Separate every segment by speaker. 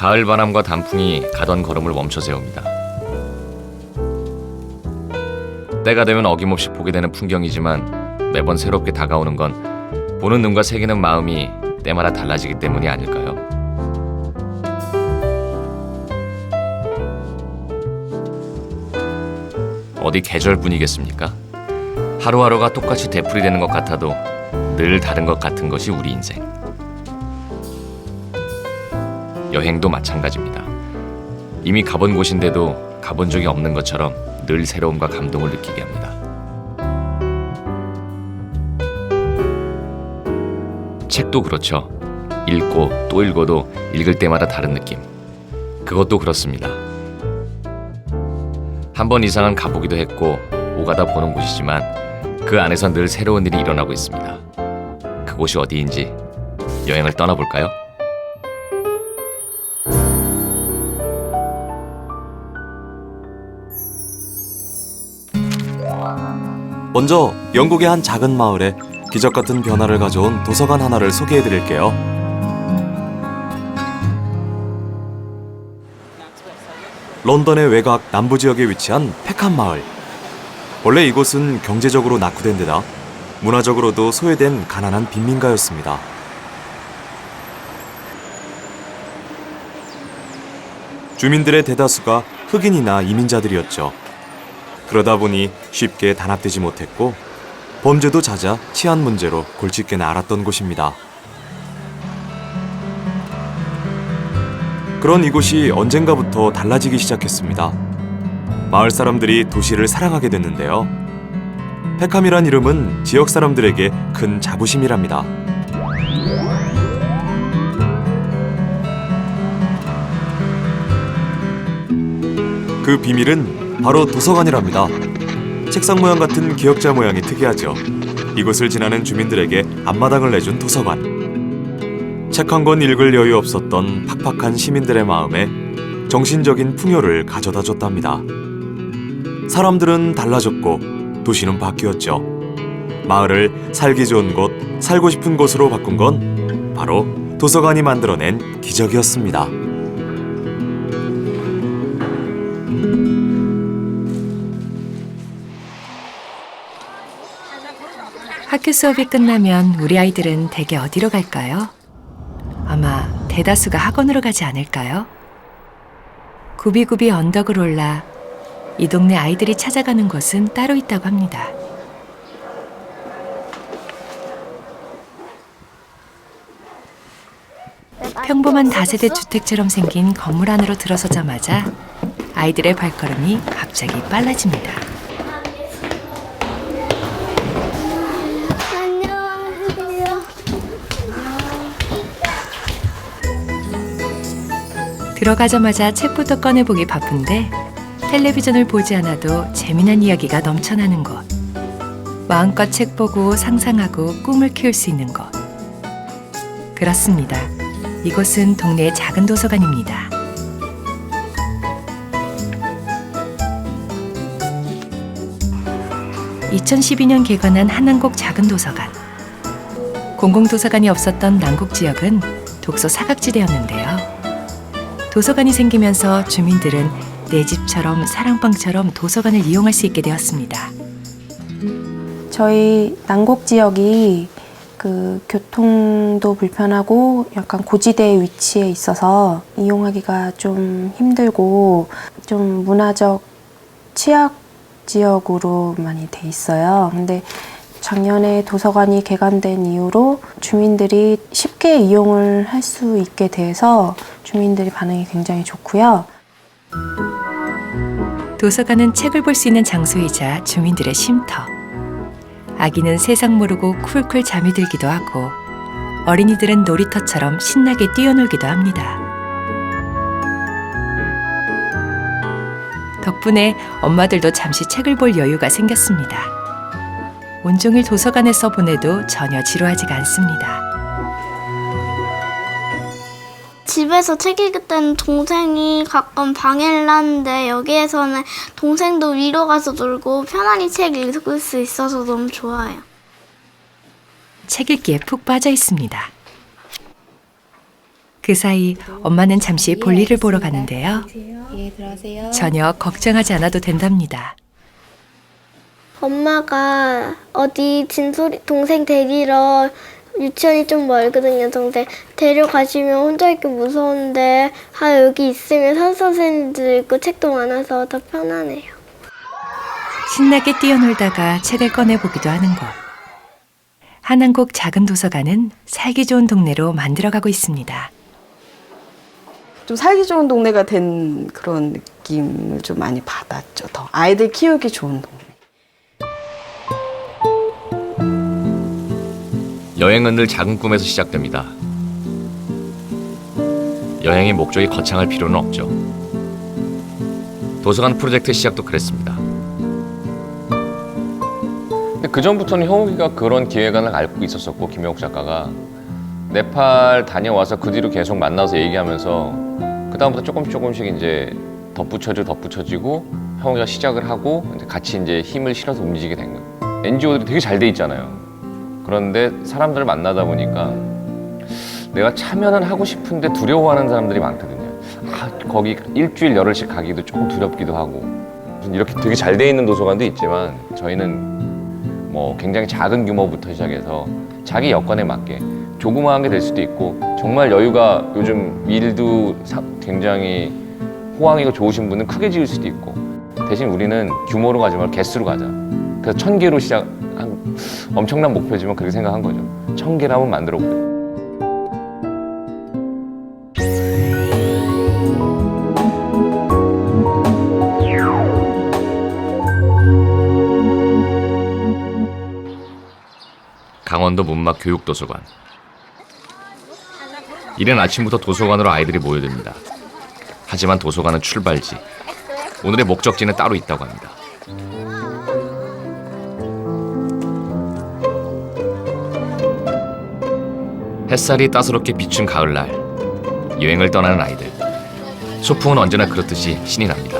Speaker 1: 가을 바람과 단풍이 가던 걸음을 멈춰 세웁니다. 때가 되면 어김없이 보게 되는 풍경이지만 매번 새롭게 다가오는 건 보는 눈과 새기는 마음이 때마다 달라지기 때문이 아닐까요? 어디 계절뿐이겠습니까? 하루하루가 똑같이 되풀이되는 것 같아도 늘 다른 것 같은 것이 우리 인생. 여행도 마찬가지입니다. 이미 가본 곳인데도 가본 적이 없는 것처럼 늘 새로움과 감동을 느끼게 합니다. 책도 그렇죠. 읽고 또 읽어도 읽을 때마다 다른 느낌. 그것도 그렇습니다. 한 번 이상은 가보기도 했고 오가다 보는 곳이지만 그 안에서 늘 새로운 일이 일어나고 있습니다. 그곳이 어디인지 여행을 떠나볼까요?
Speaker 2: 먼저 영국의 한 작은 마을에 기적 같은 변화를 가져온 도서관 하나를 소개해드릴게요. 런던의 외곽 남부 지역에 위치한 팩함 마을. 원래 이곳은 경제적으로 낙후된 데다 문화적으로도 소외된 가난한 빈민가였습니다. 주민들의 대다수가 흑인이나 이민자들이었죠. 그러다 보니 쉽게 단합되지 못했고 범죄도 잦아 치안 문제로 골칫게나 앓았던 곳입니다. 그런 이곳이 언젠가부터 달라지기 시작했습니다. 마을 사람들이 도시를 사랑하게 됐는데요. 팩함이란 이름은 지역 사람들에게 큰 자부심이랍니다. 그 비밀은 바로 도서관이랍니다. 책상 모양 같은 기역자 모양이 특이하죠. 이곳을 지나는 주민들에게 앞마당을 내준 도서관. 책 한 권 읽을 여유 없었던 팍팍한 시민들의 마음에 정신적인 풍요를 가져다 줬답니다. 사람들은 달라졌고 도시는 바뀌었죠. 마을을 살기 좋은 곳, 살고 싶은 곳으로 바꾼 건 바로 도서관이 만들어낸 기적이었습니다.
Speaker 3: 학교 수업이 끝나면 우리 아이들은 대개 어디로 갈까요? 아마 대다수가 학원으로 가지 않을까요? 굽이굽이 언덕을 올라 이 동네 아이들이 찾아가는 곳은 따로 있다고 합니다. 평범한 다세대 주택처럼 생긴 건물 안으로 들어서자마자 아이들의 발걸음이 갑자기 빨라집니다. 들어가자마자 책부터 꺼내보기 바쁜데 텔레비전을 보지 않아도 재미난 이야기가 넘쳐나는 곳. 마음껏 책 보고 상상하고 꿈을 키울 수 있는 곳. 그렇습니다. 이곳은 동네의 작은 도서관입니다. (2012년) 개관한 한남곡 작은 도서관. 공공도서관이 없었던 남곡 지역은 독서 사각지대였는데요. 도서관이 생기면서 주민들은 내 집처럼 사랑방처럼 도서관을 이용할 수 있게 되었습니다.
Speaker 4: 저희 남곡 지역이 교통도 불편하고 약간 고지대에 위치해 있어서 이용하기가 좀 힘들고 좀 문화적 취약 지역으로 많이 돼 있어요. 근데 작년에 도서관이 개관된 이후로 주민들이 쉽게 이용을 할 수 있게 돼서 주민들의 반응이 굉장히 좋고요.
Speaker 3: 도서관은 책을 볼 수 있는 장소이자 주민들의 쉼터. 아기는 세상 모르고 쿨쿨 잠이 들기도 하고 어린이들은 놀이터처럼 신나게 뛰어놀기도 합니다. 덕분에 엄마들도 잠시 책을 볼 여유가 생겼습니다. 온종일 도서관에서 보내도 전혀 지루하지가 않습니다.
Speaker 5: 집에서 책 읽을 때는 동생이 가끔 방해를 하는데 여기에서는 동생도 위로 가서 놀고 편안히 책 읽을 수 있어서 너무 좋아요.
Speaker 3: 책 읽기에 푹 빠져 있습니다. 그 사이 엄마는 잠시 볼일을 보러 가는데요.
Speaker 4: 예, 들어가세요.
Speaker 3: 전혀 걱정하지 않아도 된답니다.
Speaker 5: 엄마가 어디 진솔이 동생 데리러 유치원이 좀 멀거든요. 동생 데려가시면 혼자 있기 무서운데 여기 있으면 선생님들 있고 책도 많아서 더 편하네요.
Speaker 3: 신나게 뛰어놀다가 책을 꺼내보기도 하는 것. 한안곡 작은 도서관은 살기 좋은 동네로 만들어가고 있습니다.
Speaker 6: 좀 살기 좋은 동네가 된 그런 느낌을 좀 많이 받았죠. 더 아이들 키우기 좋은 동네.
Speaker 1: 여행은 늘 작은 꿈에서 시작됩니다. 여행의 목적이 거창할 필요는 없죠. 도서관 프로젝트 시작도 그랬습니다. 근데 그 전부터는 형욱이가 그런 기획안을 알고 있었었고, 김영욱 작가가 네팔 다녀와서 그 뒤로 계속 만나서 얘기하면서 그 다음부터 조금씩 이제 덧붙여지고 형욱이가 시작을 하고 이제 같이 이제 힘을 실어서 움직이게 된 거예요. NGO들이 되게 잘 돼 있잖아요. 그런데 사람들을 만나다 보니까 내가 참여는 하고 싶은데 두려워하는 사람들이 많거든요. 거기 일주일 열흘씩 가기도 조금 두렵기도 하고. 이렇게 되게 잘 돼 있는 도서관도 있지만 저희는 뭐 굉장히 작은 규모부터 시작해서 자기 여건에 맞게 조그마한 게 될 수도 있고, 정말 여유가 요즘 일도 굉장히 호황이고 좋으신 분은 크게 지을 수도 있고, 대신 우리는 규모로 가지 말고 개수로 가자. 그래서 1000개로 시작한 엄청난 목표지만 그렇게 생각한 거죠. 1000개를 한번 만들어 보자. 강원도 문막 교육도서관. 이른 아침부터 도서관으로 아이들이 모여듭니다. 하지만 도서관은 출발지, 오늘의 목적지는 따로 있다고 합니다. 햇살이 따스럽게 비춘 가을날, 여행을 떠나는 아이들. 소풍은 언제나 그렇듯이 신이 납니다.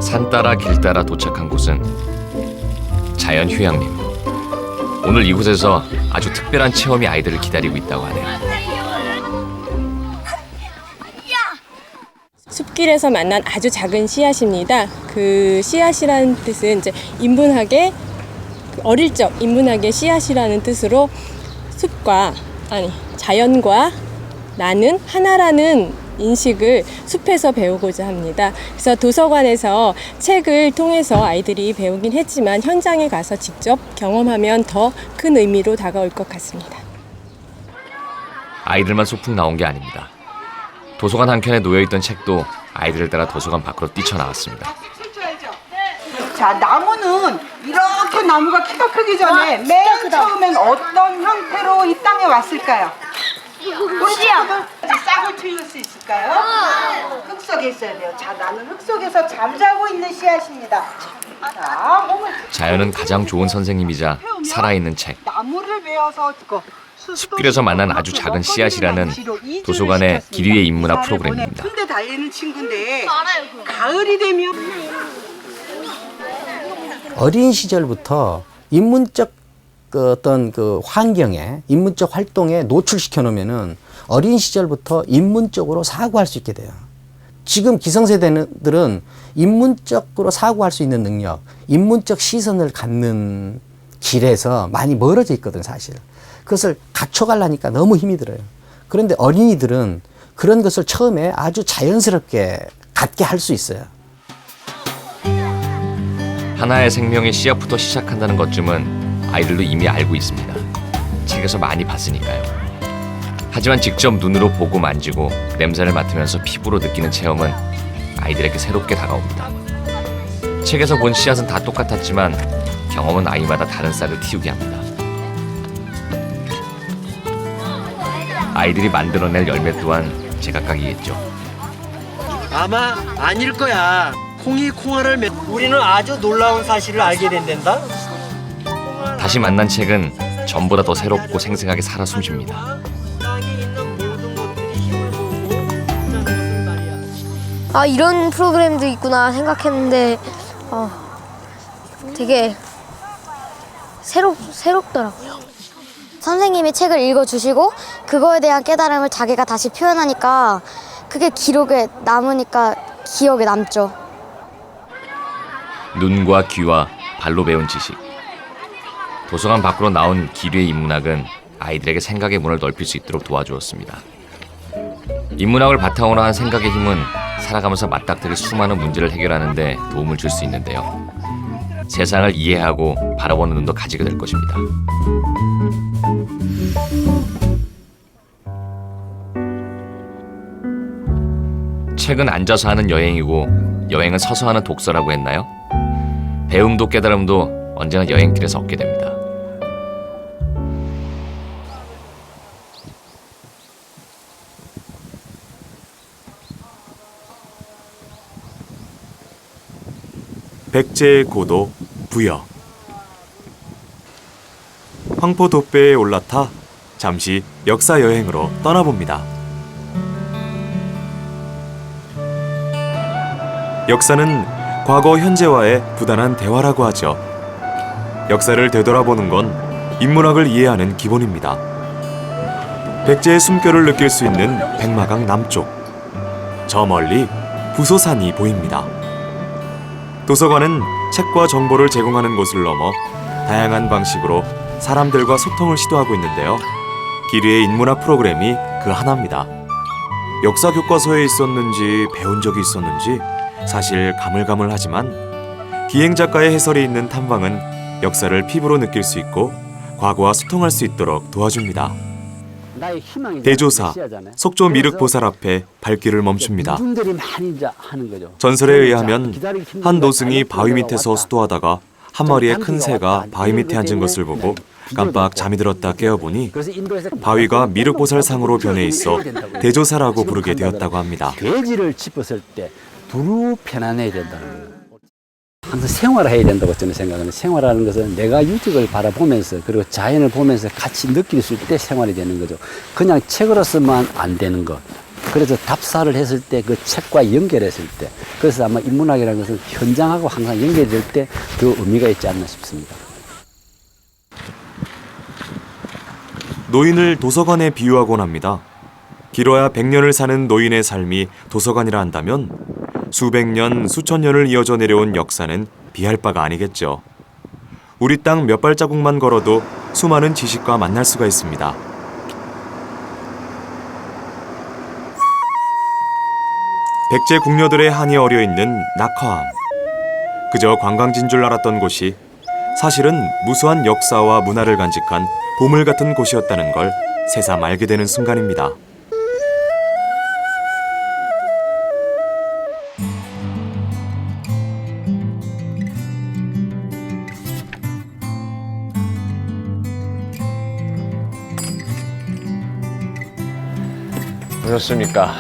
Speaker 1: 산 따라 길 따라 도착한 곳은 자연 휴양림. 오늘 이곳에서 아주 특별한 체험이 아이들을 기다리고 있다고 하네요.
Speaker 7: 숲길에서 만난 아주 작은 씨앗입니다. 그 씨앗이라는 뜻은 이제 인문학의 어릴 적 인문학의 씨앗이라는 뜻으로 자연과 나는 하나라는 인식을 숲에서 배우고자 합니다. 그래서 도서관에서 책을 통해서 아이들이 배우긴 했지만 현장에 가서 직접 경험하면 더 큰 의미로 다가올 것 같습니다.
Speaker 1: 아이들만 소풍 나온 게 아닙니다. 도서관 한켠에 놓여있던 책도 아이들을 따라 도서관 밖으로 뛰쳐나왔습니다.
Speaker 8: 자, 나무는 이렇게 나무가 키가 크기 전에 맨 처음엔 어떤 형태로 이 땅에 왔을까요? 우리 친구들 싹을 트일 수 있을까요? 흙 속에 있어야 돼요. 자, 나는 흙 속에서 잠자고 있는 씨앗입니다. 자, 몸을
Speaker 1: 자연은 가장 좋은 선생님이자 살아있는 책.
Speaker 8: 나무를 베어서
Speaker 1: 숲길에서 만난 아주 작은 씨앗이라는 도서관의 길 위의 인문학 프로그램입니다.
Speaker 8: 근데 달리는 친구인데 가을이 되면
Speaker 9: 어린 시절부터 인문적 어떤 그 환경에, 인문적 활동에 노출시켜 놓으면은 어린 시절부터 인문적으로 사고할 수 있게 돼요. 지금 기성세대들은 인문적으로 사고할 수 있는 능력, 인문적 시선을 갖는 길에서 많이 멀어져 있거든, 사실. 그것을 갖춰가려니까 너무 힘이 들어요. 그런데 어린이들은 그런 것을 처음에 아주 자연스럽게 갖게 할 수 있어요.
Speaker 1: 하나의 생명의 씨앗부터 시작한다는 것쯤은 아이들도 이미 알고 있습니다. 책에서 많이 봤으니까요. 하지만 직접 눈으로 보고 만지고 냄새를 맡으면서 피부로 느끼는 체험은 아이들에게 새롭게 다가옵니다. 책에서 본 씨앗은 다 똑같았지만 경험은 아이마다 다른 쌀을 틔우게 합니다. 아이들이 만들어낼 열매 또한 제각각이겠죠.
Speaker 10: 아마 아닐 거야. 콩이 콩알을 우리는 아주 놀라운 사실을 알게 된단다.
Speaker 1: 다시 만난 책은 전보다 더 새롭고 생생하게 살아 숨쉽니다.
Speaker 5: 이런 프로그램도 있구나 생각했는데 되게 새롭더라고요. 선생님이 책을 읽어주시고 그거에 대한 깨달음을 자기가 다시 표현하니까 그게 기록에 남으니까 기억에 남죠.
Speaker 1: 눈과 귀와 발로 배운 지식. 도서관 밖으로 나온 기류의 인문학은 아이들에게 생각의 문을 넓힐 수 있도록 도와주었습니다. 인문학을 바탕으로 한 생각의 힘은 살아가면서 맞닥뜨릴 수많은 문제를 해결하는 데 도움을 줄 수 있는데요. 세상을 이해하고 바라보는 눈도 가지게 될 것입니다. 책은 앉아서 하는 여행이고 여행은 서서 하는 독서라고 했나요? 배움도 깨달음도 언제나 여행길에서 얻게 됩니다.
Speaker 2: 백제의 고도 부여. 황포 돛배에 올라타 잠시 역사 여행으로 떠나봅니다. 역사는 과거 현재와의 부단한 대화라고 하죠. 역사를 되돌아보는 건 인문학을 이해하는 기본입니다. 백제의 숨결을 느낄 수 있는 백마강 남쪽. 저 멀리 부소산이 보입니다. 도서관은 책과 정보를 제공하는 곳을 넘어 다양한 방식으로 사람들과 소통을 시도하고 있는데요. 기류의 인문학 프로그램이 그 하나입니다. 역사 교과서에 있었는지 배운 적이 있었는지 사실 가물가물하지만 기행 작가의 해설이 있는 탐방은 역사를 피부로 느낄 수 있고 과거와 소통할 수 있도록 도와줍니다. 대조사, 속조 미륵보살 앞에 발길을 멈춥니다. 전설에 의하면 한 노승이 바위 밑에서 수도하다가 한 마리의 큰 새가 바위 밑에 앉은 것을 보고 깜빡 잠이 들었다 깨어보니 바위가 미륵보살 상으로 변해 있어 대조사라고 부르게 되었다고 합니다.
Speaker 11: 돼지를 짚었을 때 두루 편안해야 된다는 거예요. 항상 생활해야 된다고 저는 생각하는 생활하는 것은 내가 유적을 바라보면서 그리고 자연을 보면서 같이 느낄 수 있을 때 생활이 되는 거죠. 그냥 책으로서만 안 되는 것. 그래서 답사를 했을 때 그 책과 연결했을 때 그래서 아마 인문학이라는 것은 현장하고 항상 연결될 때 더 의미가 있지 않나 싶습니다.
Speaker 2: 노인을 도서관에 비유하곤 합니다. 길어야 100년을 사는 노인의 삶이 도서관이라 한다면 수백 년, 수천 년을 이어져 내려온 역사는 비할 바가 아니겠죠. 우리 땅 몇 발자국만 걸어도 수많은 지식과 만날 수가 있습니다. 백제 궁녀들의 한이 어려있는 낙화암. 그저 관광지인 줄 알았던 곳이 사실은 무수한 역사와 문화를 간직한 보물 같은 곳이었다는 걸 새삼 알게 되는 순간입니다.
Speaker 1: 그렇습니까?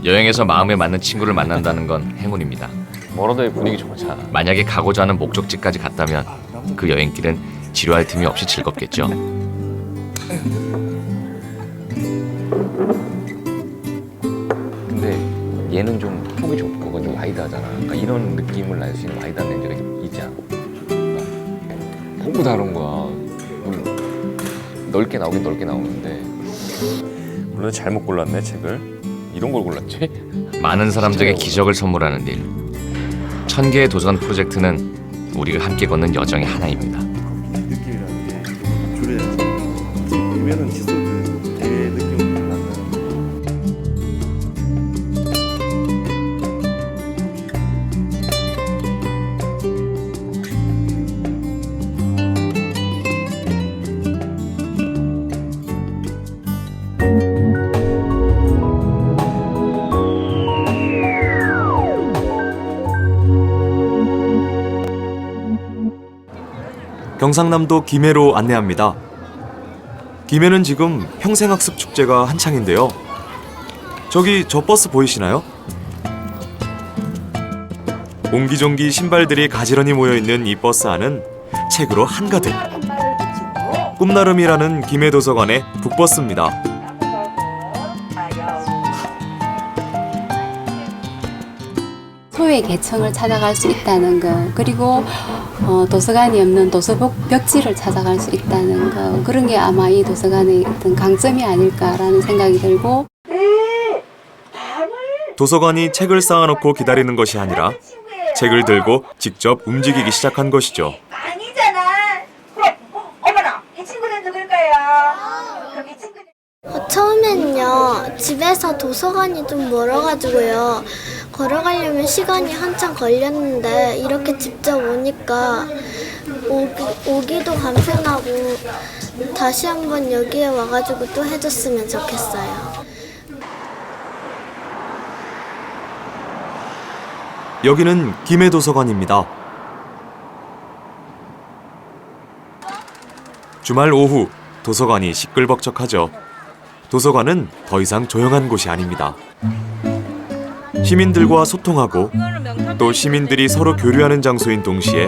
Speaker 1: 여행에서 마음에 맞는 친구를 만난다는 건 행운입니다. 멀어도 분위기 좋잖아. 만약에 가고자 하는 목적지까지 갔다면 그 여행길은 지루할 틈이 없이 즐겁겠죠. 근데 얘는 좀 폭이 좁고 좀 와이드하잖아. 그러니까 이런 느낌을 날 수 있는 와이드한 렌즈가 있지 않아? 너무 다른 거야. 넓게 나오긴 넓게 나오는데
Speaker 2: 물론 잘못 골랐네 책을.
Speaker 1: 이런 걸 골랐지? 많은 사람들에게 기적을 선물하는 일. 1000개의 도서관 프로젝트는 우리가 함께 걷는 여정의 하나입니다.
Speaker 12: 느낌이라는 게 줄여야지. 이면은 칫솔 대 느낌을 받는다는
Speaker 2: 경상남도 김해로 안내합니다. 김해는 지금 평생학습 축제가 한창인데요. 저기 저 버스 보이시나요? 옹기종기 신발들이 가지런히 모여있는 이 버스 안은 책으로 한가득. 꿈나름이라는 김해도서관의 북버스입니다.
Speaker 4: 소위
Speaker 13: 최고의 계층을 찾아갈 수 있다는 거, 그리고 도서관이 없는 도서벽지를 찾아갈 수 있다는 거, 그런 게 아마 이 도서관의 어떤 강점이 아닐까라는 생각이 들고,
Speaker 2: 도서관이 책을 쌓아놓고 기다리는 것이 아니라 책을 들고 직접 움직이기 시작한 것이죠.
Speaker 14: 아니잖아. 그럼 어머나 이 친구는 누굴까요? 그럼 이 친구는
Speaker 5: 처음에는요, 집에서 도서관이 좀 멀어가지고요, 걸어가려면 시간이 한참 걸렸는데, 이렇게 직접 오니까 오기도 간편하고, 다시 한번 여기에 와가지고 또 해줬으면 좋겠어요.
Speaker 2: 여기는 김해도서관입니다. 주말 오후 도서관이 시끌벅적하죠. 도서관은 더 이상 조용한 곳이 아닙니다. 시민들과 소통하고 또 시민들이 서로 교류하는 장소인 동시에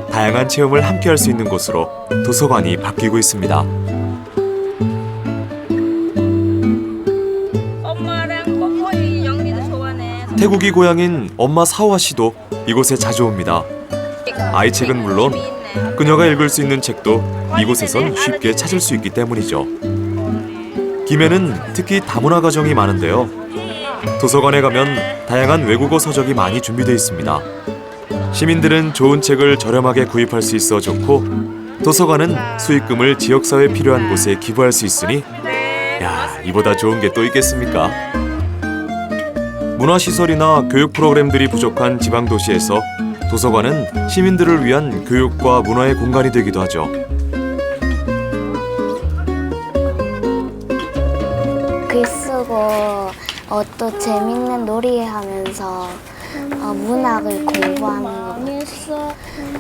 Speaker 2: 다양한 체험을 함께 할 수 있는 곳으로 도서관이 바뀌고 있습니다. 태국이 고향인 엄마 사화 씨도 이곳에 자주 옵니다. 아이 책은 물론 그녀가 읽을 수 있는 책도 이곳에선 쉽게 찾을 수 있기 때문이죠. 김해는 특히 다문화 가정이 많은데요. 도서관에 가면 다양한 외국어 서적이 많이 준비되어 있습니다. 시민들은 좋은 책을 저렴하게 구입할 수 있어 좋고, 도서관은 수익금을 지역사회에 필요한 곳에 기부할 수 있으니 야, 이보다 좋은 게 또 있겠습니까? 문화시설이나 교육 프로그램들이 부족한 지방도시에서 도서관은 시민들을 위한 교육과 문화의 공간이 되기도 하죠.
Speaker 5: 글 쓰고 또 재밌는 놀이하면서 문학을 공부하는 거.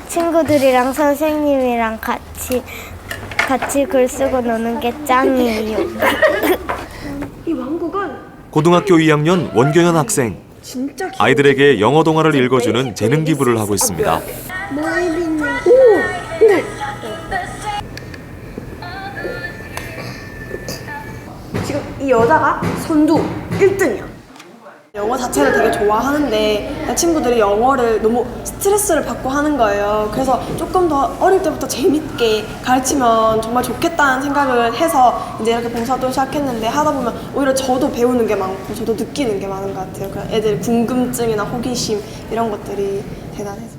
Speaker 5: 친구들이랑 선생님이랑 같이 글 쓰고 노는 게 짱이에요.
Speaker 4: 이 왕국은
Speaker 2: 고등학교 2학년 원경현 학생. 아이들에게 영어 동화를 읽어주는 재능 기부를 하고 있습니다.
Speaker 4: 지금 이 여자가 선두 1등이야. 영어 자체를 되게 좋아하는데 친구들이 영어를 너무 스트레스를 받고 하는 거예요. 그래서 조금 더 어릴 때부터 재밌게 가르치면 정말 좋겠다는 생각을 해서 이제 이렇게 봉사도 시작했는데, 하다 보면 오히려 저도 배우는 게 많고 저도 느끼는 게 많은 것 같아요. 그냥 애들 궁금증이나 호기심 이런 것들이 대단해서.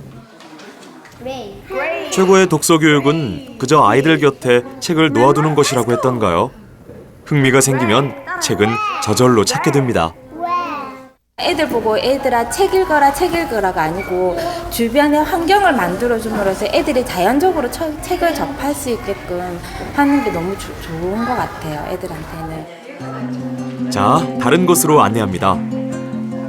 Speaker 2: 최고의 독서 교육은 그저 아이들 곁에 책을 놓아두는 것이라고 했던가요? 흥미가 생기면 책은 저절로 찾게 됩니다.
Speaker 15: 애들 보고 애들아 책 읽어라가 아니고 주변의 환경을 만들어줌으로써 애들이 자연적으로 책을 접할 수 있게끔 하는 게 너무 좋은 것 같아요, 애들한테는.
Speaker 2: 자, 다른 곳으로 안내합니다.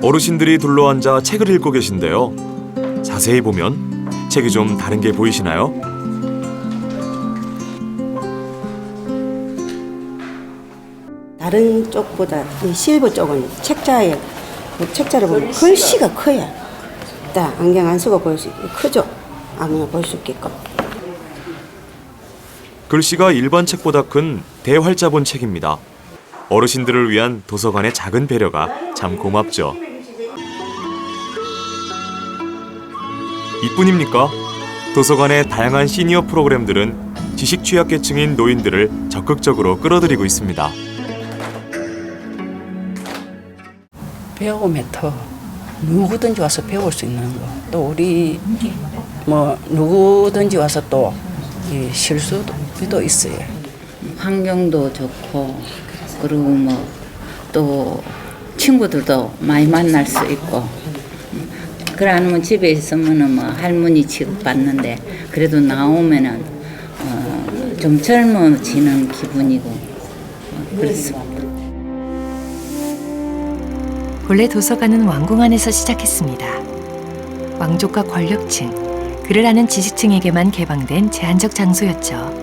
Speaker 2: 어르신들이 둘러앉아 책을 읽고 계신데요. 자세히 보면 책이 좀 다른 게 보이시나요?
Speaker 16: 다른 쪽보다 이 실버 쪽은 책자를 보면 글씨가 커요. 딱 안경 안 쓰고 볼 수 있게 크죠? 아무나 볼 수 있게끔.
Speaker 2: 글씨가 일반 책보다 큰 대활자본 책입니다. 어르신들을 위한 도서관의 작은 배려가 참 고맙죠. 이뿐입니까? 도서관의 다양한 시니어 프로그램들은 지식 취약계층인 노인들을 적극적으로 끌어들이고 있습니다.
Speaker 16: 배우면 더 누구든지 와서 배울 수 있는 거. 또 우리 누구든지 와서 또 실수도 있어요.
Speaker 17: 환경도 좋고, 그리고 또 친구들도 많이 만날 수 있고, 그래 않으면 집에 있으면은 할머니 취급받는데, 그래도 나오면은 좀 젊어지는 기분이고 그렇습니다.
Speaker 3: 본래 도서관은 왕궁 안에서 시작했습니다. 왕족과 권력층, 글을 아는 지식층에게만 개방된 제한적 장소였죠.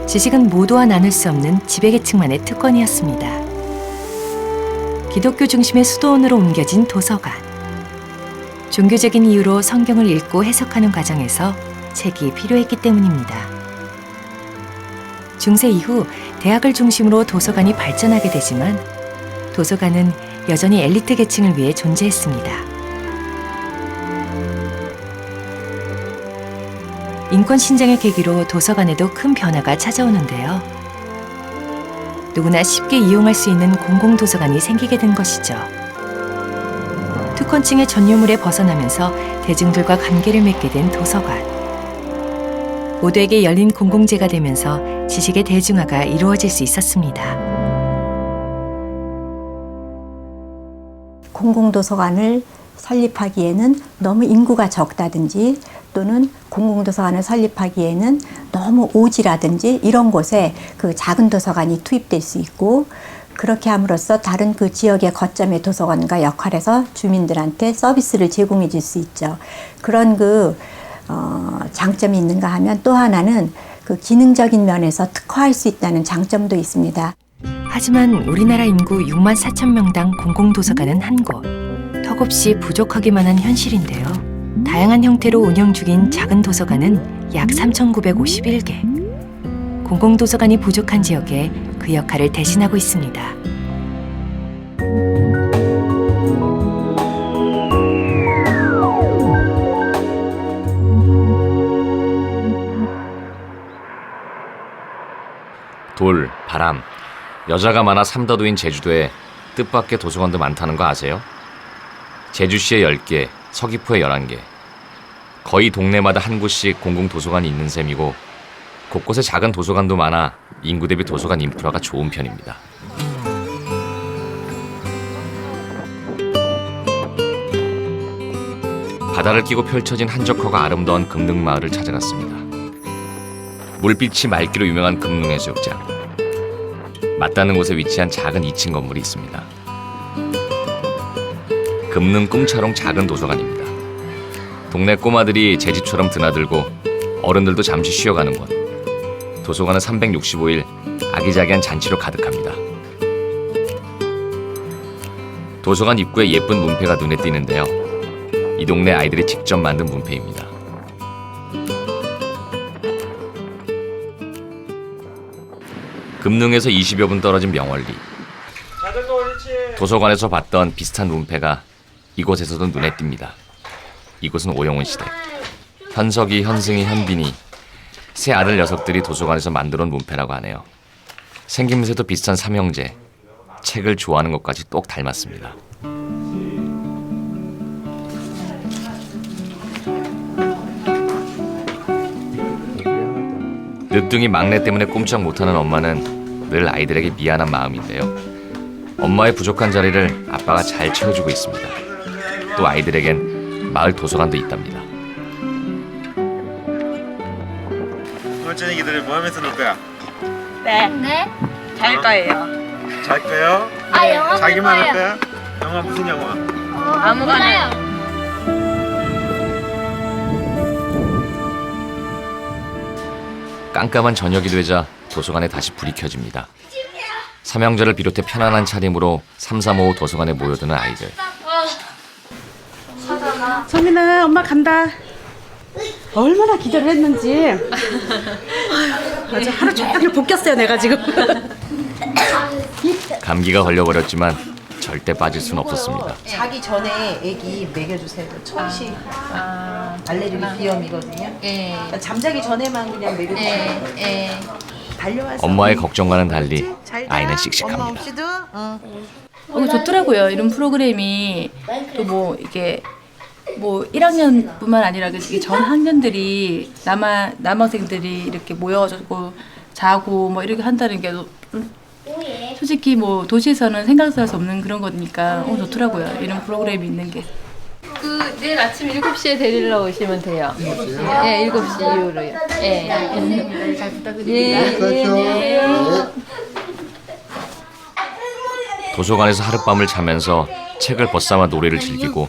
Speaker 3: 지식은 모두와 나눌 수 없는 지배계층만의 특권이었습니다. 기독교 중심의 수도원으로 옮겨진 도서관. 종교적인 이유로 성경을 읽고 해석하는 과정에서 책이 필요했기 때문입니다. 중세 이후 대학을 중심으로 도서관이 발전하게 되지만 도서관은 여전히 엘리트 계층을 위해 존재했습니다. 인권 신장의 계기로 도서관에도 큰 변화가 찾아오는데요. 누구나 쉽게 이용할 수 있는 공공도서관이 생기게 된 것이죠. 특권층의 전유물에 벗어나면서 대중들과 관계를 맺게 된 도서관. 모두에게 열린 공공재가 되면서 지식의 대중화가 이루어질 수 있었습니다.
Speaker 18: 공공도서관을 설립하기에는 너무 인구가 적다든지 또는 공공도서관을 설립하기에는 너무 오지라든지 이런 곳에 그 작은 도서관이 투입될 수 있고, 그렇게 함으로써 다른 그 지역의 거점의 도서관과 역할해서 주민들한테 서비스를 제공해 줄 수 있죠. 그런 장점이 있는가 하면 또 하나는 그 기능적인 면에서 특화할 수 있다는 장점도 있습니다.
Speaker 3: 하지만 우리나라 인구 6만 4천 명당 공공도서관은 한 곳. 턱없이 부족하기만 한 현실인데요. 다양한 형태로 운영 중인 작은 도서관은 약 3,951개. 공공도서관이 부족한 지역에 그 역할을 대신하고 있습니다.
Speaker 1: 돌, 바람, 여자가 많아 삼다도인 제주도에 뜻밖의 도서관도 많다는 거 아세요? 제주시에 10개, 서귀포에 11개. 거의 동네마다 한 곳씩 공공도서관이 있는 셈이고 곳곳에 작은 도서관도 많아 인구 대비 도서관 인프라가 좋은 편입니다. 바다를 끼고 펼쳐진 한적하고 아름다운 금능마을을 찾아갔습니다. 물빛이 맑기로 유명한 금능해수욕장. 맞닿는 곳에 위치한 작은 2층 건물이 있습니다. 금능 꿈차롱 작은 도서관입니다. 동네 꼬마들이 제 집처럼 드나들고 어른들도 잠시 쉬어가는 곳. 도서관은 365일 아기자기한 잔치로 가득합니다. 도서관 입구에 예쁜 문패가 눈에 띄는데요. 이 동네 아이들이 직접 만든 문패입니다. 금능에서 20여 분 떨어진 명월리. 도서관에서 봤던 비슷한 문패가 이곳에서도 눈에 띕니다. 이곳은 오영훈 시댁. 현석이, 현승이, 현빈이 세 아들 녀석들이 도서관에서 만들어 온 문패라고 하네요. 생김새도 비슷한 삼형제. 책을 좋아하는 것까지 똑 닮았습니다. 늦둥이 막내 때문에 꼼짝 못하는 엄마는 늘 아이들에게 미안한 마음인데요. 엄마의 부족한 자리를 아빠가 잘 채워주고 있습니다. 또 아이들에겐 마을 도서관도 있답니다.
Speaker 12: 오늘 저녁이들 뭐 하면서 놀 거야?
Speaker 8: 네.
Speaker 5: 네?
Speaker 8: 잘 거예요.
Speaker 12: 잘 거요?
Speaker 5: 아, 영화
Speaker 12: 자기만 할
Speaker 5: 볼
Speaker 12: 거야? 영화 무슨 영화?
Speaker 8: 아무거나.
Speaker 1: 깜깜한 저녁이 되자 도서관에 다시 불이 켜집니다. 삼형제를 비롯해 편안한 차림으로 335 도서관에 모여드는 아이들.
Speaker 6: 성민아, 엄마 간다. 얼마나 기대를 했는지. 아주 하루 종일 볶였어요, 내가 지금.
Speaker 1: 감기가 걸려버렸지만 절대 빠질 수는 없었습니다.
Speaker 19: 자기 전에 애기 먹여주세요. 천식 알레르기 비염이거든요. 그러니까 잠자기 전에만 그냥 먹여주세요. 달려와서
Speaker 1: 엄마의 걱정과는 달리 아이는 씩씩합니다.
Speaker 20: 좋더라고요. 이런 프로그램이 또 뭐 이게 뭐 1학년뿐만 아니라 이게 전 학년들이 남학생들이 이렇게 모여가지고 자고 뭐 이렇게 한다는 게 솔직히 뭐 도시에서는 생각할 수 없는 그런 거니까 좋더라고요. 이런 프로그램이 있는 게.
Speaker 21: 내일 아침 7시에 데리러 오시면 돼요. 네, 7시 이후로요. 네. 잘 부탁드립니다.
Speaker 1: 도서관에서 하룻밤을 자면서 책을 벗삼아 노래를 즐기고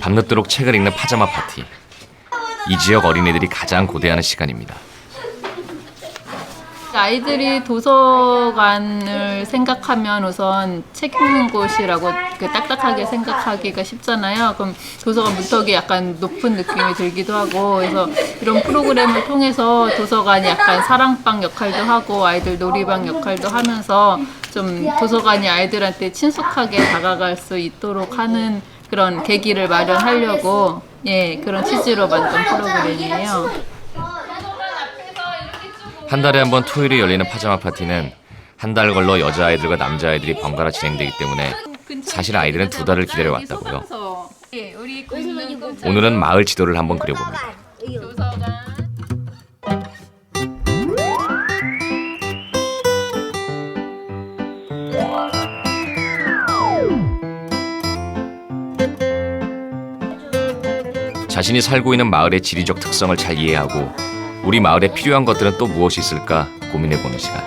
Speaker 1: 밤늦도록 책을 읽는 파자마 파티. 이 지역 어린이들이 가장 고대하는 시간입니다.
Speaker 21: 아이들이 도서관을 생각하면 우선 책 읽는 곳이라고 딱딱하게 생각하기가 쉽잖아요. 그럼 도서관 문턱이 약간 높은 느낌이 들기도 하고, 그래서 이런 프로그램을 통해서 도서관이 약간 사랑방 역할도 하고 아이들 놀이방 역할도 하면서 좀 도서관이 아이들한테 친숙하게 다가갈 수 있도록 하는 그런 계기를 마련하려고 그런 취지로 만든 프로그램이에요.
Speaker 1: 한 달에 한 번 토요일에 열리는 파자마 파티는 한 달 걸러 여자아이들과 남자아이들이 번갈아 진행되기 때문에 사실 아이들은 2달을 기다려왔다고요. 오늘은 마을 지도를 한번 그려봅니다. 자신이 살고 있는 마을의 지리적 특성을 잘 이해하고 우리 마을에 필요한 것들은 또 무엇이 있을까 고민해보는 시간.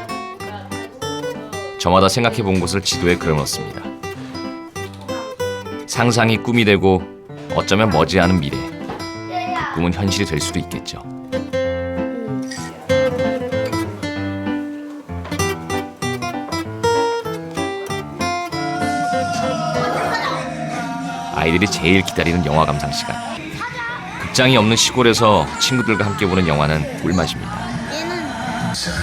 Speaker 1: 저마다 생각해본 곳을 지도에 그려놓습니다. 상상이 꿈이 되고 어쩌면 머지않은 미래, 꿈은 현실이 될 수도 있겠죠. 아이들이 제일 기다리는 영화 감상 시간. 극장이 없는 시골에서 친구들과 함께 보는 영화는 꿀맛입니다.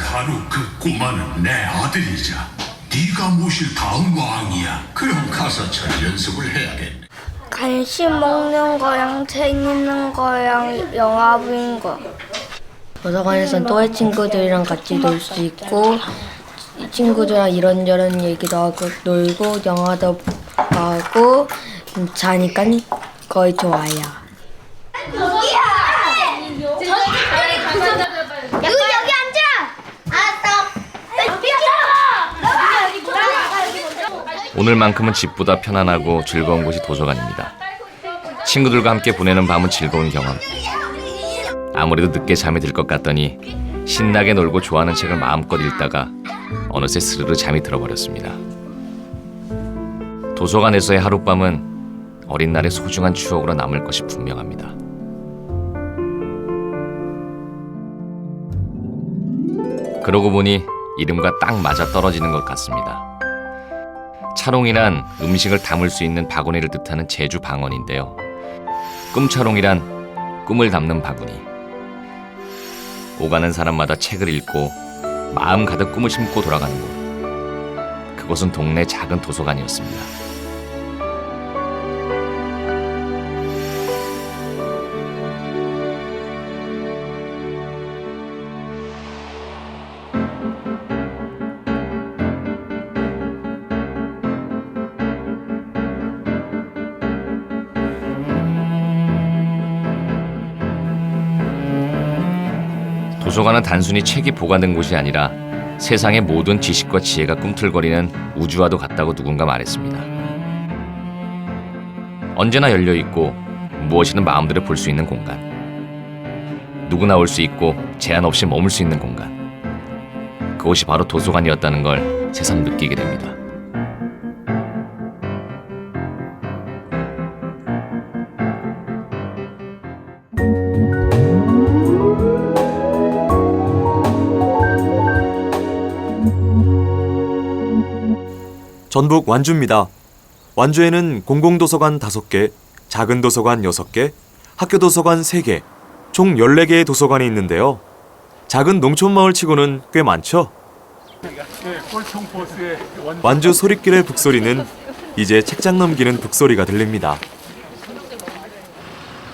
Speaker 7: 바로 그 꼬마는 내 아들이자 네가 모실 다음 왕이야. 그럼 가서 잘 연습을 해야겠네.
Speaker 5: 간식 먹는 거랑 책 읽는 거랑 영화 보는 거.
Speaker 22: 도서관에서는 또래 친구들이랑 같이 놀 수 있고 친구들이랑 이런저런 얘기도 하고 놀고 영화도 보고 자니까 거의 좋아요.
Speaker 5: 여기야! 여기 앉아! 알았어!
Speaker 1: 오늘만큼은 집보다 편안하고 즐거운 곳이 도서관입니다. 친구들과 함께 보내는 밤은 즐거운 경험. 아무래도 늦게 잠이 들 것 같더니 신나게 놀고 좋아하는 책을 마음껏 읽다가 어느새 스르르 잠이 들어버렸습니다. 도서관에서의 하룻밤은 어린 날의 소중한 추억으로 남을 것이 분명합니다. 그러고 보니 이름과 딱 맞아 떨어지는 것 같습니다. 차롱이란 음식을 담을 수 있는 바구니를 뜻하는 제주 방언인데요. 꿈차롱이란 꿈을 담는 바구니. 오가는 사람마다 책을 읽고 마음 가득 꿈을 심고 돌아가는 곳. 그곳은 동네 작은 도서관이었습니다. 도서관은 단순히 책이 보관된 곳이 아니라 세상의 모든 지식과 지혜가 꿈틀거리는 우주와도 같다고 누군가 말했습니다. 언제나 열려있고 무엇이든 마음대로 볼 수 있는 공간. 누구나 올 수 있고 제한 없이 머물 수 있는 공간. 그곳이 바로 도서관이었다는 걸 새삼 느끼게 됩니다.
Speaker 2: 전북 완주입니다. 완주에는 공공도서관 5개, 작은 도서관 6개, 학교도서관 3개, 총 14개의 도서관이 있는데요. 작은 농촌마을 치고는 꽤 많죠? 완주 소리길의 북소리는 이제 책장 넘기는 북소리가 들립니다.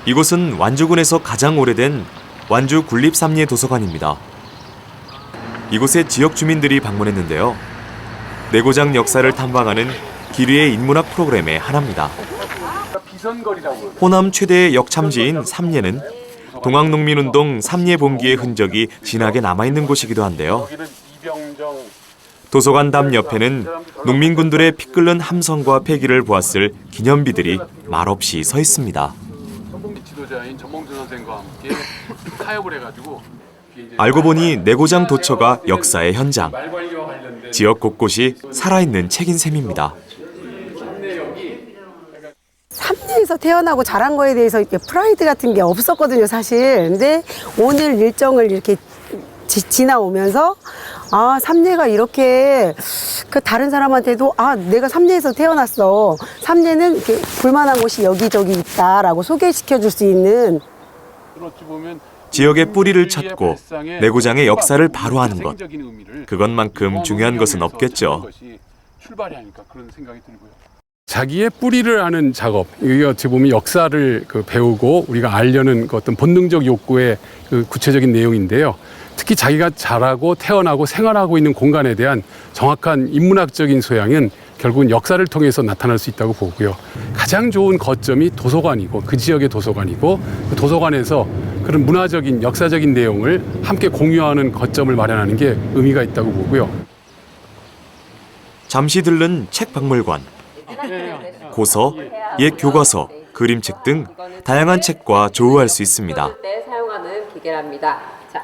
Speaker 2: 이곳은 완주군에서 가장 오래된 완주 군립삼례 도서관입니다. 이곳에 지역 주민들이 방문했는데요. 내고장 역사를 탐방하는 기류의 인문학 프로그램의 하나입니다. 호남 최대의 역참지인 삼례는 동학농민운동 삼례 봉기의 흔적이 진하게 남아있는 곳이기도 한데요. 도서관 담 옆에는 농민군들의 피 끓는 함성과 패기를 보았을 기념비들이 말없이 서 있습니다.
Speaker 23: 지도자인 전몽준 선생과 함께 타협을 해가지고
Speaker 2: 알고 보니 내고장 도처가 역사의 현장. 지역 곳곳이 살아있는 책인 셈입니다.
Speaker 24: 삼례에서 태어나고 자란 거에 대해서 이렇게 프라이드 같은 게 없었거든요, 사실. 근데 오늘 일정을 이렇게 지나오면서 삼례가 이렇게 그 다른 사람한테도 내가 삼례에서 태어났어. 삼례는 이렇게 볼만한 곳이 여기저기 있다라고 소개시켜 줄 수 있는
Speaker 2: 지역의 뿌리를 찾고 내고장의 역사를 바로 아는 것. 그것만큼 중요한 것은 없겠죠.
Speaker 23: 출발이 아닐까 그런 생각이 들고요. 자기의 뿌리를 아는 작업, 이게 어찌 보면 역사를 배우고 우리가 알려는 어떤 본능적 욕구의 구체적인 내용인데요. 특히 자기가 자라고 태어나고 생활하고 있는 공간에 대한 정확한 인문학적인 소양은 결국은 역사를 통해서 나타날 수 있다고 보고요. 가장 좋은 거점이 도서관이고 그 지역의 도서관이고 그 도서관에서 그런 문화적인 역사적인 내용을 함께 공유하는 거점을 마련하는 게 의미가 있다고 보고요.
Speaker 2: 잠시 들른 책 박물관. 고서, 옛 교과서, 그림책 등 다양한 책과 조우할 수 있습니다.
Speaker 9: 때 사용하는 기계랍니다. 자,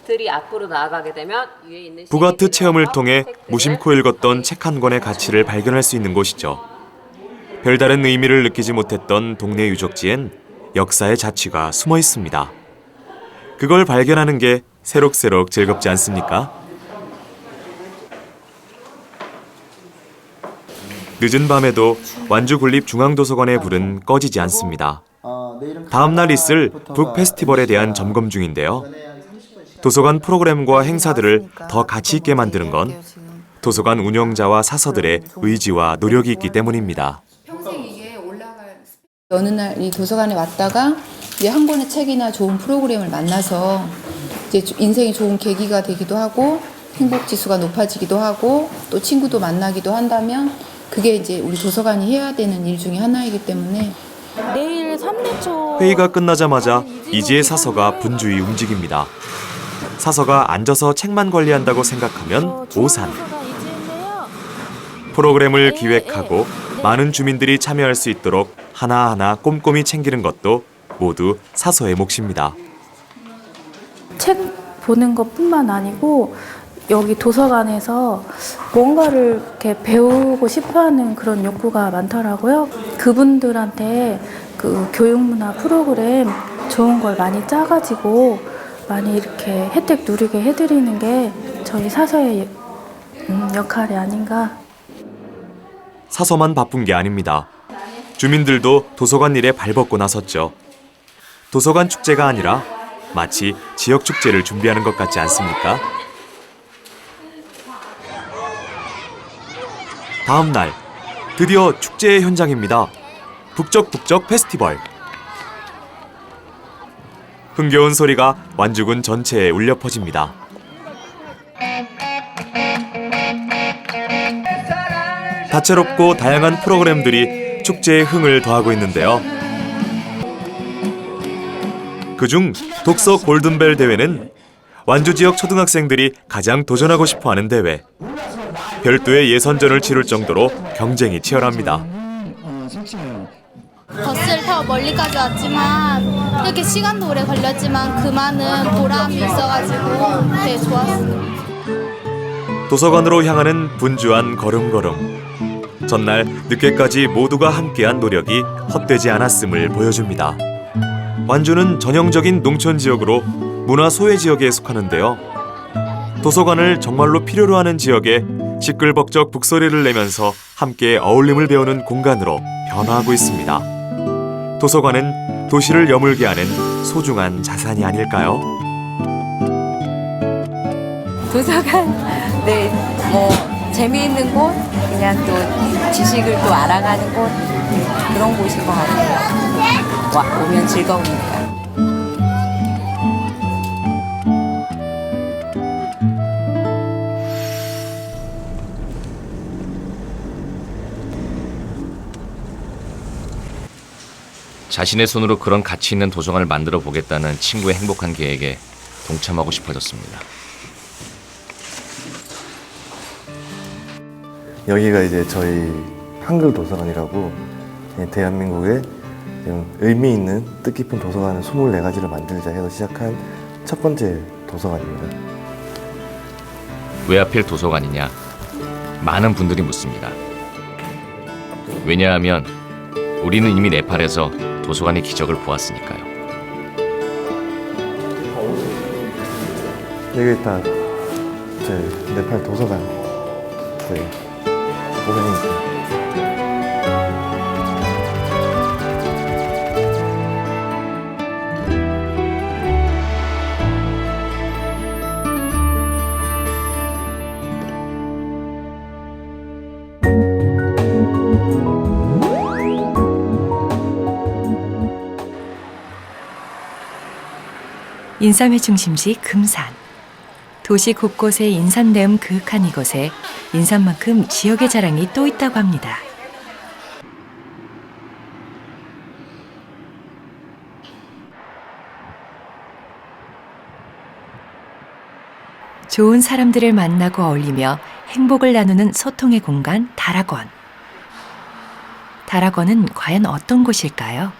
Speaker 9: 들이 앞으로 나아가게 되면 위에 있는
Speaker 2: 부가트 체험을 통해 무심코 읽었던 책 한 권의 가치를 발견할 수 있는 곳이죠. 별다른 의미를 느끼지 못했던 동네 유적지엔 역사의 자취가 숨어 있습니다. 그걸 발견하는 게 새록새록 즐겁지 않습니까? 늦은 밤에도 완주군립중앙도서관의 불은 꺼지지 않습니다. 다음 날 있을 북 페스티벌에 대한 점검 중인데요. 도서관 프로그램과 행사들을 더 가치 있게 만드는 건 도서관 운영자와 사서들의 의지와 노력이 있기 때문입니다.
Speaker 10: 어느 날 이 도서관에 왔다가 이제 한 권의 책이나 좋은 프로그램을 만나서 이제 인생이 좋은 계기가 되기도 하고 행복 지수가 높아지기도 하고 또 친구도 만나기도 한다면 그게 이제 우리 도서관이 해야 되는 일 중에 하나이기 때문에
Speaker 11: 내일 3대초
Speaker 2: 회의가 끝나자마자 이지혜 사서가 분주히 움직입니다. 사서가 앉아서 책만 관리한다고 생각하면 오산. 프로그램을 기획하고 많은 주민들이 참여할 수 있도록 하나하나 꼼꼼히 챙기는 것도 모두 사서의 몫입니다.
Speaker 11: 책 보는 것뿐만 아니고 여기 도서관에서 뭔가를 이렇게 배우고 싶어하는 그런 욕구가 많더라고요. 그분들한테 그 교육문화 프로그램 좋은 걸 많이 짜가지고 많이 이렇게 혜택 누리게 해드리는 게 저희 사서의 역할이 아닌가.
Speaker 2: 사서만 바쁜 게 아닙니다. 주민들도 도서관 일에 발벗고 나섰죠. 도서관 축제가 아니라 마치 지역 축제를 준비하는 것 같지 않습니까? 다음 날, 드디어 축제의 현장입니다. 북적북적 페스티벌. 흥겨운 소리가 완주군 전체에 울려 퍼집니다. 다채롭고 다양한 프로그램들이 축제의 흥을 더하고 있는데요. 그중 독서 골든벨 대회는 완주 지역 초등학생들이 가장 도전하고 싶어하는 대회. 별도의 예선전을 치를 정도로 경쟁이 치열합니다.
Speaker 13: 버스를 타고 멀리까지 왔지만 이렇게 시간도 오래 걸렸지만 그 많은 보람이 있어가지고 되게 좋았어요.
Speaker 2: 도서관으로 향하는 분주한 걸음걸음. 전날 늦게까지 모두가 함께한 노력이 헛되지 않았음을 보여줍니다. 완주는 전형적인 농촌 지역으로 문화 소외 지역에 속하는데요. 도서관을 정말로 필요로 하는 지역에 시끌벅적 북소리를 내면서 함께 어울림을 배우는 공간으로 변화하고 있습니다. 도서관은 도시를 여물게 하는 소중한 자산이 아닐까요?
Speaker 25: 도서관, 네, 뭐 재미있는 곳, 그냥 또 지식을 또 알아가는 곳, 그런 곳인 것 같아요. 오면 즐거우니까.
Speaker 1: 자신의 손으로 그런 가치 있는 도서관을 만들어 보겠다는 친구의 행복한 계획에 동참하고 싶어졌습니다.
Speaker 26: 여기가 이제 저희 한글 도서관이라고 대한민국에 의미 있는 뜻깊은 도서관 24가지를 만들자 해서 시작한 첫 번째 도서관입니다.
Speaker 1: 왜 하필 도서관이냐? 많은 분들이 묻습니다. 왜냐하면 우리는 이미 네팔에서 도서관의 기적을 보았으니까요.
Speaker 26: 여기 다 제 네팔 도서관 도서관입니다.
Speaker 3: 인삼의 중심지 금산. 도시 곳곳에 인삼내음 그윽한 이곳에 인삼만큼 지역의 자랑이 또 있다고 합니다. 좋은 사람들을 만나고 어울리며 행복을 나누는 소통의 공간 다락원. 다락원은 과연 어떤 곳일까요?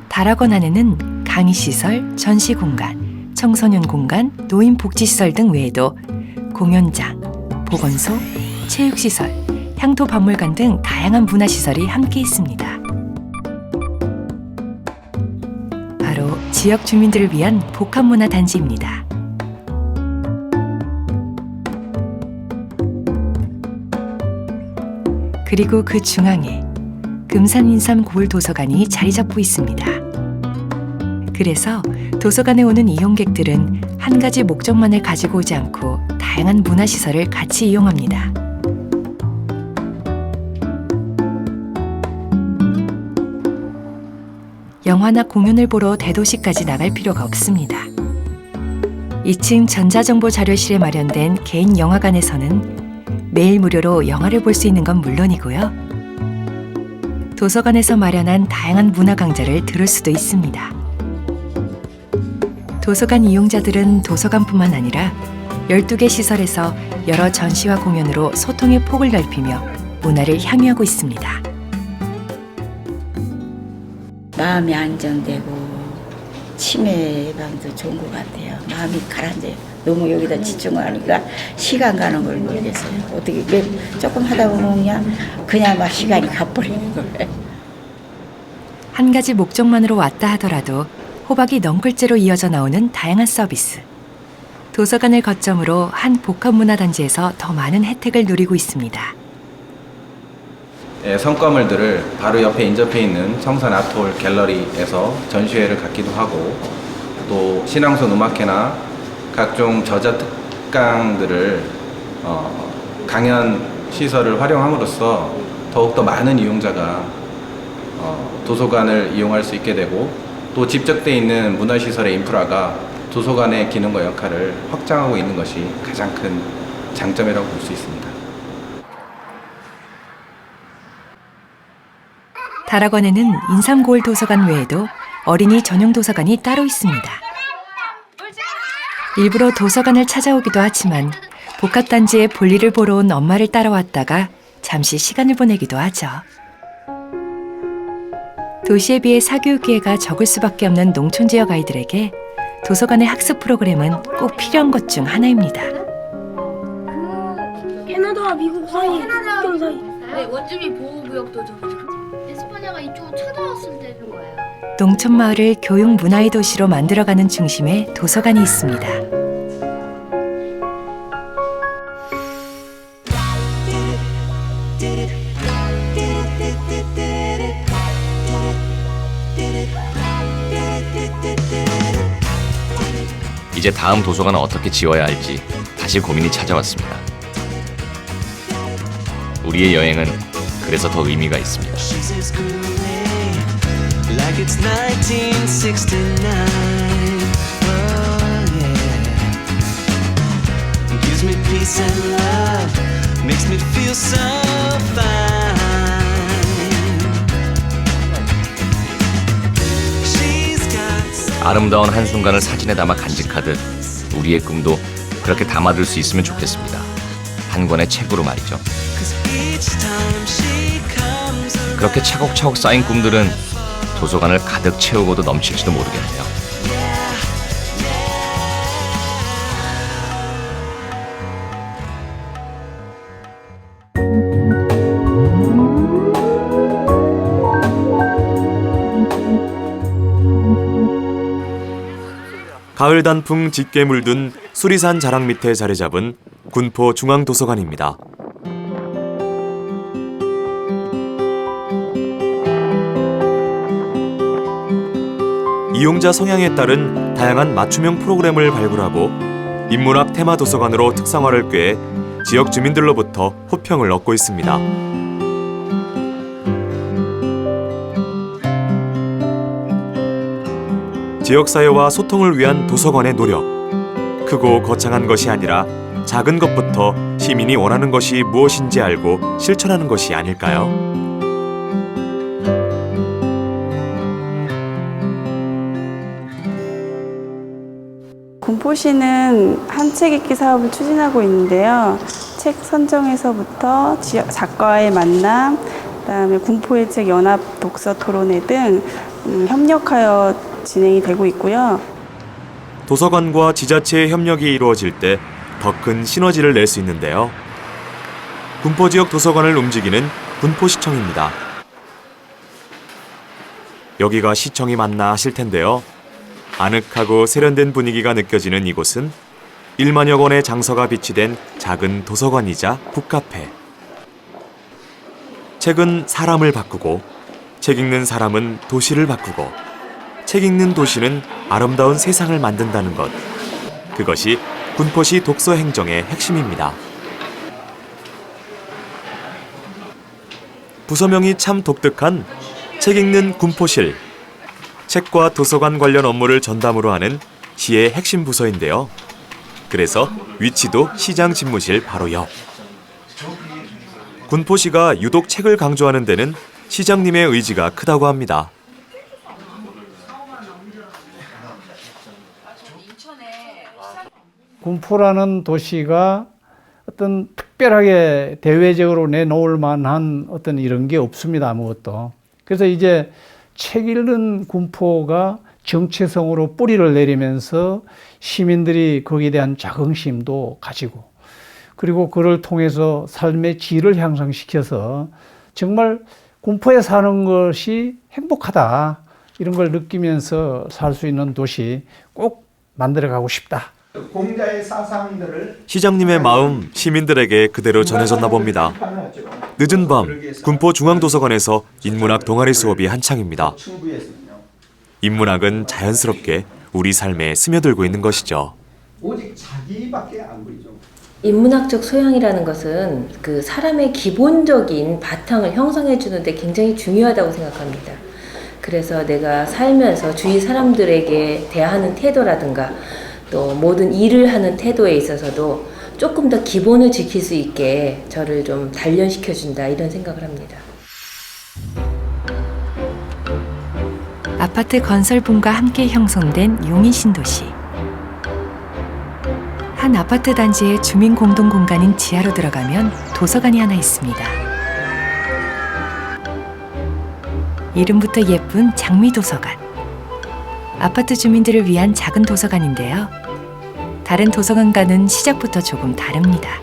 Speaker 3: 다락원 안에는 강의시설, 전시공간, 청소년 공간, 노인복지시설 등 외에도 공연장, 보건소, 체육시설, 향토박물관 등 다양한 문화시설이 함께 있습니다. 바로 지역 주민들을 위한 복합문화단지입니다. 그리고 그 중앙에 금산인삼 고을도서관이 자리 잡고 있습니다. 그래서 도서관에 오는 이용객들은 한 가지 목적만을 가지고 오지 않고 다양한 문화시설을 같이 이용합니다. 영화나 공연을 보러 대도시까지 나갈 필요가 없습니다. 2층 전자정보자료실에 마련된 개인 영화관에서는 매일 무료로 영화를 볼 수 있는 건 물론이고요. 도서관에서 마련한 다양한 문화 강좌를 들을 수도 있습니다. 도서관 이용자들은 도서관뿐만 아니라 12개 시설에서 여러 전시와 공연으로 소통의 폭을 넓히며 문화를 향유하고 있습니다.
Speaker 4: 마음이 안정되고 치매 예방도 좋은 것 같아요. 마음이 가라앉아요. 너무 여기다 집중하니까 시간 가는 걸 모르겠어요. 어떻게 조금 하다 보면 그냥 막 시간이 가버리는 거예요.
Speaker 3: 한 가지 목적만으로 왔다 하더라도 호박이 넝글째로 이어져 나오는 다양한 서비스. 도서관을 거점으로 한 복합문화단지에서 더 많은 혜택을 누리고 있습니다.
Speaker 14: 성과물들을 바로 옆에 인접해 있는 성산 아트홀 갤러리에서 전시회를 갖기도 하고, 또 신앙송 음악회나 각종 저자 특강들을 강연 시설을 활용함으로써 더욱더 많은 이용자가 도서관을 이용할 수 있게 되고, 또 집적돼 있는 문화시설의 인프라가 도서관의 기능과 역할을 확장하고 있는 것이 가장 큰 장점이라고 볼 수 있습니다.
Speaker 3: 다락원에는 인삼고을 도서관 외에도 어린이 전용 도서관이 따로 있습니다. 일부러 도서관을 찾아오기도 하지만 복합단지에 볼일을 보러 온 엄마를 따라왔다가 잠시 시간을 보내기도 하죠. 도시에 비해 사교육 기회가 적을 수밖에 없는 농촌 지역 아이들에게 도서관의 학습 프로그램은 꼭 필요한 것 중 하나입니다.
Speaker 15: 캐나다와 미국 사이, 국경 사이.
Speaker 13: 네, 원주민 보호구역도 저기. 에스파냐가 이쪽으로 찾아왔을 때는 거예요.
Speaker 3: 농촌 마을을 교육 문화의 도시로 만들어가는 중심에 도서관이 있습니다.
Speaker 1: 이제 다음 도서관은 어떻게 지어야 할지 다시 고민이 찾아왔습니다. 우리의 여행은 그래서 더 의미가 있습니다.
Speaker 16: Like it's 1969. Oh yeah. Gives me peace and love. Makes me feel so fine. She's got
Speaker 1: 아름다운 한순간을 사진에 담아 간직하듯 우리의 꿈도 그렇게 담아둘 수 있으면 좋겠습니다. 한 권의 책으로 말이죠.
Speaker 16: each time she comes around.
Speaker 1: 그렇게 차곡차곡 쌓인 꿈들은 도서관을 가득 채우고도 넘칠지도 모르겠네요.
Speaker 2: 가을 단풍 짙게 물든 수리산 자락 밑에 자리 잡은 군포 중앙도서관입니다. 이용자 성향에 따른 다양한 맞춤형 프로그램을 발굴하고 인문학 테마 도서관으로 특성화를 꾀해 지역 주민들로부터 호평을 얻고 있습니다. 지역사회와 소통을 위한 도서관의 노력. 크고 거창한 것이 아니라 작은 것부터 시민이 원하는 것이 무엇인지 알고 실천하는 것이 아닐까요?
Speaker 6: 군포시는 한 책 읽기 사업을 추진하고 있는데요. 책 선정에서부터 작가와의 만남, 그다음에 군포의 책 연합 독서 토론회 등 협력하여 진행이 되고 있고요.
Speaker 2: 도서관과 지자체의 협력이 이루어질 때 더 큰 시너지를 낼 수 있는데요. 군포 지역 도서관을 움직이는 군포시청입니다. 여기가 시청이 맞나 하실 텐데요. 아늑하고 세련된 분위기가 느껴지는 이곳은 1만여 권의 장서가 비치된 작은 도서관이자 북카페. 책은 사람을 바꾸고, 책 읽는 사람은 도시를 바꾸고, 책 읽는 도시는 아름다운 세상을 만든다는 것. 그것이 군포시 독서 행정의 핵심입니다. 부서명이 참 독특한 책 읽는 군포실. 책과 도서관 관련 업무를 전담으로 하는 시의 핵심 부서인데요. 그래서 위치도 시장 집무실 바로 옆. 군포시가 유독 책을 강조하는 데는 시장님의 의지가 크다고 합니다.
Speaker 8: 군포라는 도시가 어떤 특별하게 대외적으로 내놓을 만한 어떤 이런 게 없습니다. 아무것도. 그래서 이제 책 읽는 군포가 정체성으로 뿌리를 내리면서 시민들이 거기에 대한 자긍심도 가지고, 그리고 그를 통해서 삶의 질을 향상시켜서 정말 군포에 사는 것이 행복하다, 이런 걸 느끼면서 살 수 있는 도시 꼭 만들어가고 싶다.
Speaker 12: 공자의 사상들을
Speaker 2: 시장님의 마음 시민들에게 그대로 전해졌나 봅니다. 늦은 밤 군포 중앙도서관에서 인문학 동아리 수업이 한창입니다. 인문학은 자연스럽게 우리 삶에 스며들고 있는 것이죠.
Speaker 12: 오직 자기밖에 안 보이죠.
Speaker 17: 인문학적 소양이라는 것은 그 사람의 기본적인 바탕을 형성해 주는데 굉장히 중요하다고 생각합니다. 그래서 내가 살면서 주위 사람들에게 대하는 태도라든가 또 모든 일을 하는 태도에 있어서도 조금 더 기본을 지킬 수 있게 저를 좀 단련시켜준다, 이런 생각을 합니다.
Speaker 3: 아파트 건설붐과 함께 형성된 용인 신도시. 한 아파트 단지의 주민 공동 공간인 지하로 들어가면 도서관이 하나 있습니다. 이름부터 예쁜 장미도서관. 아파트 주민들을 위한 작은 도서관인데요. 다른 도서관과는 시작부터 조금 다릅니다.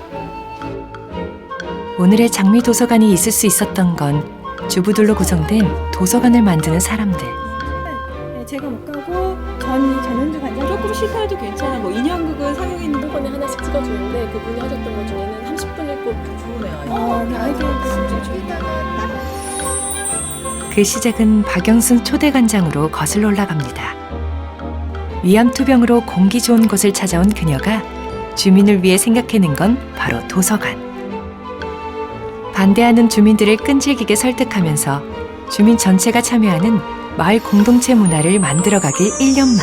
Speaker 3: 오늘의 장미도서관이 있을 수 있었던 건 주부들로 구성된 도서관을 만드는 사람들.
Speaker 18: 제가 못 가고 전현주 관장 조금 쉬어도 괜찮아. 뭐 인형극은 상영이 있는 번에 하나씩 찍어주는데 그분이 하셨던 것 중에는 30분 읽고 좋으네요. 아이디어 진짜 좋다.
Speaker 3: 그 시작은 박영순 초대관장으로 거슬러 올라갑니다. 위암투병으로 공기 좋은 곳을 찾아온 그녀가 주민을 위해 생각해낸 건 바로 도서관. 반대하는 주민들을 끈질기게 설득하면서 주민 전체가 참여하는 마을 공동체 문화를 만들어가길 1년만.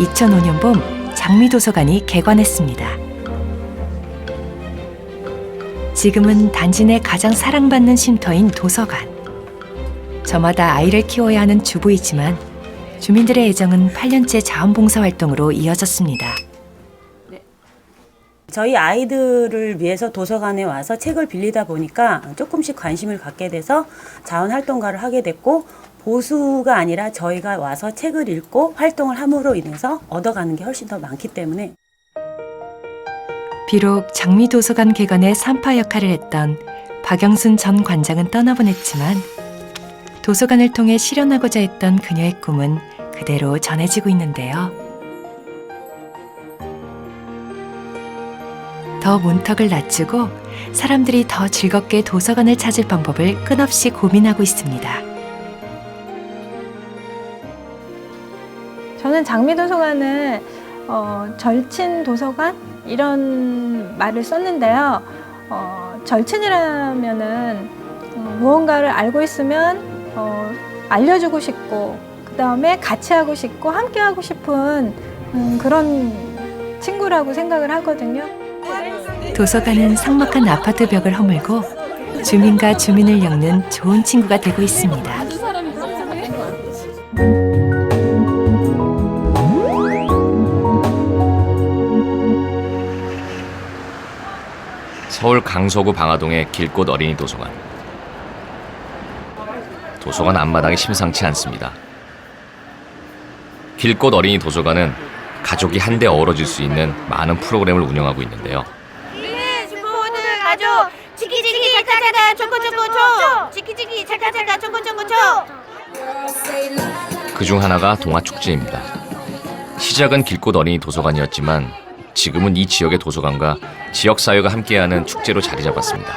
Speaker 3: 2005년 봄 장미도서관이 개관했습니다. 지금은 단지 내 가장 사랑받는 쉼터인 도서관. 저마다 아이를 키워야 하는 주부이지만 주민들의 애정은 8년째 자원봉사 활동으로 이어졌습니다.
Speaker 19: 저희 아이들을 위해서 도서관에 와서 책을 빌리다 보니까 조금씩 관심을 갖게 돼서 자원활동가를 하게 됐고, 보수가 아니라 저희가 와서 책을 읽고 활동을 함으로 인해서 얻어가는 게 훨씬 더 많기 때문에.
Speaker 3: 비록 장미도서관 개관의 산파 역할을 했던 박영순 전 관장은 떠나보냈지만 도서관을 통해 실현하고자 했던 그녀의 꿈은 그대로 전해지고 있는데요. 더 문턱을 낮추고 사람들이 더 즐겁게 도서관을 찾을 방법을 끊없이 고민하고 있습니다.
Speaker 11: 저는 장미도서관을 절친 도서관 이런 말을 썼는데요. 절친이라면은 무언가를 알고 있으면 알려주고 싶고, 그 그다음에 같이 하고 싶고 함께 하고 싶은 그런 친구라고 생각을 하거든요.
Speaker 3: 도서관은 삭막한 아파트 벽을 허물고 주민과 주민을 엮는 좋은 친구가 되고 있습니다.
Speaker 1: 서울 강서구 방화동의 길꽃 어린이 도서관. 도서관 앞마당이 심상치 않습니다. 길꽃 어린이 도서관은 가족이 한데 어우러질 수 있는 많은 프로그램을 운영하고 있는데요.
Speaker 15: 슈퍼푸드 가족 치키치키 차카차카 초코초코초 치키치키 차카차카 초코초코초.
Speaker 1: 그중 하나가 동화축제입니다. 시작은 길꽃 어린이 도서관이었지만 지금은 이 지역의 도서관과 지역사회가 함께하는 축제로 자리 잡았습니다.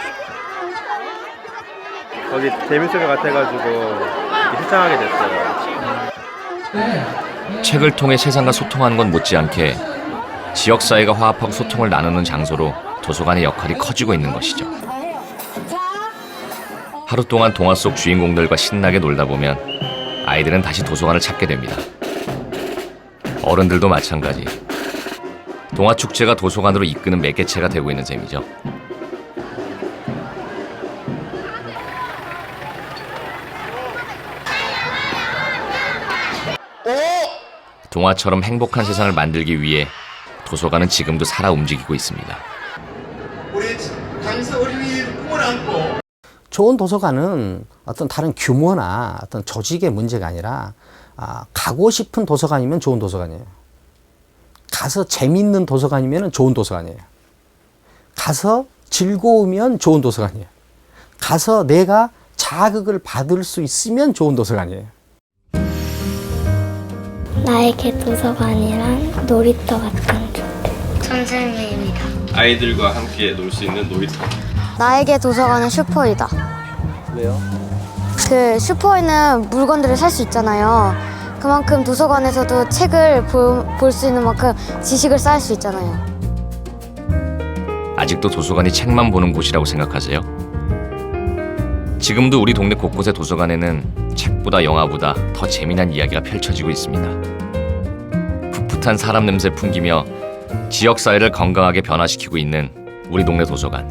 Speaker 5: 거기 재밌을 것 같아가지고 신청하게 됐어요.
Speaker 1: 책을 통해 세상과 소통하는 건 못지않게 지역사회가 화합하고 소통을 나누는 장소로 도서관의 역할이 커지고 있는 것이죠. 하루 동안 동화 속 주인공들과 신나게 놀다 보면 아이들은 다시 도서관을 찾게 됩니다. 어른들도 마찬가지. 동화축제가 도서관으로 이끄는 매개체가 되고 있는 셈이죠. 동화처럼 행복한 세상을 만들기 위해 도서관은 지금도 살아 움직이고 있습니다.
Speaker 12: 우리 강서 어린이의 꿈을 안고
Speaker 7: 좋은 도서관은 어떤 다른 규모나 어떤 조직의 문제가 아니라 가고 싶은 도서관이면 좋은 도서관이에요. 가서 재밌는 도서관이면 좋은 도서관이에요. 가서 즐거우면 좋은 도서관이에요. 가서 내가 자극을 받을 수 있으면 좋은 도서관이에요.
Speaker 13: 나에게 도서관이란 놀이터 같은 곳. 선생님입니다.
Speaker 5: 아이들과 함께 놀 수 있는 놀이터.
Speaker 13: 나에게 도서관은 슈퍼이다.
Speaker 7: 왜요?
Speaker 13: 그 슈퍼에는 물건들을 살 수 있잖아요. 그만큼 도서관에서도 책을 볼 수 있는 만큼 지식을 쌓을 수 있잖아요.
Speaker 1: 아직도 도서관이 책만 보는 곳이라고 생각하세요? 지금도 우리 동네 곳곳의 도서관에는 책보다 영화보다 더 재미난 이야기가 펼쳐지고 있습니다. 풋풋한 사람 냄새 풍기며 지역사회를 건강하게 변화시키고 있는 우리 동네 도서관.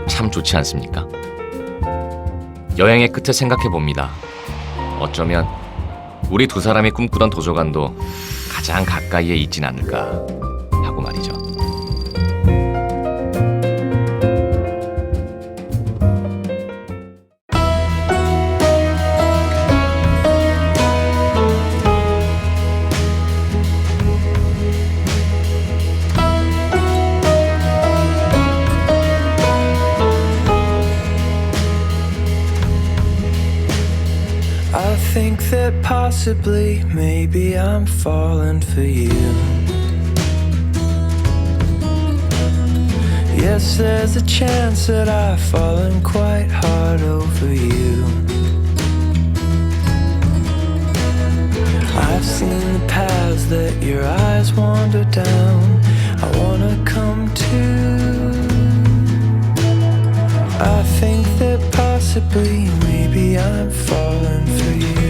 Speaker 1: 참 좋지 않습니까? 여행의 끝에 생각해봅니다. 어쩌면 우리 두 사람이 꿈꾸던 도서관도 가장 가까이에 있진 않을까 하고 말이죠.
Speaker 16: I think that possibly, maybe I'm falling for you. Yes, there's a chance that I've fallen quite hard over you. I've seen the paths that your eyes wander down. I wanna come to. I think that possibly, maybe I'm falling for you.